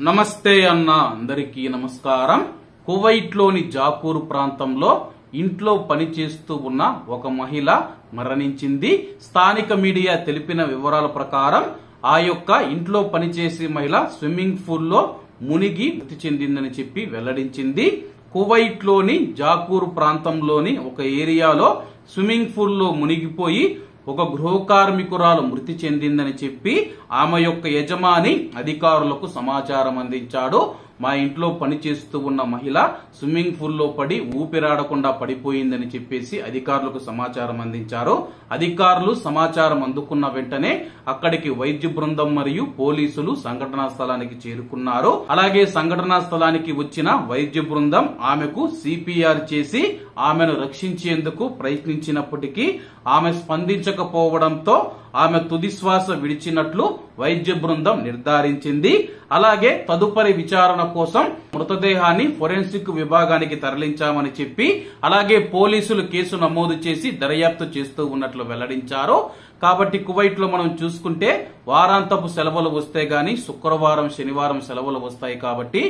నమస్తే అన్న అందరికీ నమస్కారం. కువైట్ లోని జాకూర్ ప్రాంతంలో ఇంట్లో పనిచేస్తూ ఉన్న ఒక మహిళ మరణించింది. స్థానిక మీడియా తెలిపిన వివరాల ప్రకారం ఆ యొక్క ఇంట్లో పనిచేసే మహిళ స్విమ్మింగ్ పూల్ లో మునిగి మృతి చెందిందని చెప్పి వెల్లడించింది. కువైట్ లోని జాకూర్ ప్రాంతంలోని ఒక ఏరియాలో స్విమ్మింగ్ పూల్ లో మునిగిపోయి ఒక గృహ కార్మికురాలు మృతి చెందిందని చెప్పి ఆమె యొక్క యజమాని అధికారులకు సమాచారం అందించాడు. మా ఇంట్లో పనిచేస్తూ ఉన్న మహిళ స్విమ్మింగ్ పూల్ లో పడి ఊపిరాడకుండా పడిపోయిందని చెప్పేసి అధికారులకు సమాచారం అందించారు. అధికారులు సమాచారం అందుకున్న వెంటనే అక్కడికి వైద్య బృందం మరియు పోలీసులు సంఘటనా స్థలానికి చేరుకున్నారు. అలాగే సంఘటనా స్థలానికి వచ్చిన వైద్య బృందం ఆమెకు సిపిఆర్ చేసి ఆమెను రక్షించేందుకు ప్రయత్నించినప్పటికీ ఆమె స్పందించకపోవడంతో ఆమె తుది శ్వాస విడిచినట్లు వైద్య బృందం నిర్ధారించింది. అలాగే తదుపరి విచారణ కోసం మృతదేహాన్ని ఫోరెన్సిక్ విభాగానికి తరలించామని చెప్పి అలాగే పోలీసులు కేసు నమోదు చేసి దర్యాప్తు చేస్తూ ఉన్నట్లు వెల్లడించారు. కాబట్టి కువైట్ లో మనం చూసుకుంటే వారాంతపు సెలవులు వస్తే గాని శుక్రవారం శనివారం సెలవులు వస్తాయి. కాబట్టి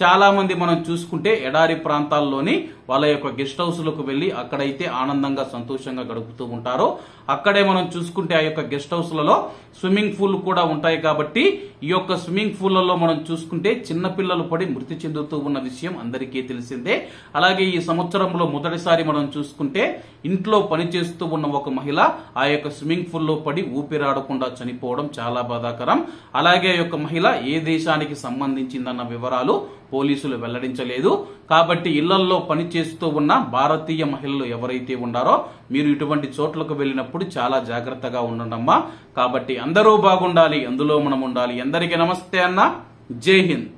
చాలా మంది మనం చూసుకుంటే ఎడారి ప్రాంతాల్లోని వాళ్ళ యొక్క గెస్ట్ హౌస్లకు వెళ్లి అక్కడైతే ఆనందంగా సంతోషంగా గడుపుతూ ఉంటారు. అక్కడే మనం చూసుకుంటే ఆ యొక్క గెస్ట్ హౌస్లలో స్విమ్మింగ్ పూల్ కూడా ఉంటాయి. కాబట్టి ఈ యొక్క స్విమ్మింగ్ పూల్లలో మనం చూసుకుంటే చిన్న పిల్లలు పడి మృతి చెందుతూ ఉన్న విషయం అందరికీ తెలిసిందే. అలాగే ఈ సంవత్సరంలో మొదటిసారి మనం చూసుకుంటే ఇంట్లో పనిచేస్తూ ఉన్న ఒక మహిళ ఆ యొక్క స్విమ్మింగ్ పూల్ లో పడి ఊపిరాడకుండా చనిపోవడం చాలా బాధాకరం. అలాగే ఆ యొక్క మహిళ ఏ దేశానికి సంబంధించిందన్న వివరాలు పోలీసులు వెల్లడించలేదు. కాబట్టి ఇళ్లలో పనిచేస్తూ ఉన్న భారతీయ మహిళలు ఎవరైతే ఉన్నారో మీరు ఇటువంటి చోట్లకు వెళ్ళినప్పుడు చాలా జాగ్రత్తగా ఉండండమ్మా. కాబట్టి అందరూ బాగుండాలి, అందులో మనం ఉండాలి. అందరికీ నమస్తే అన్న. జై హింద్.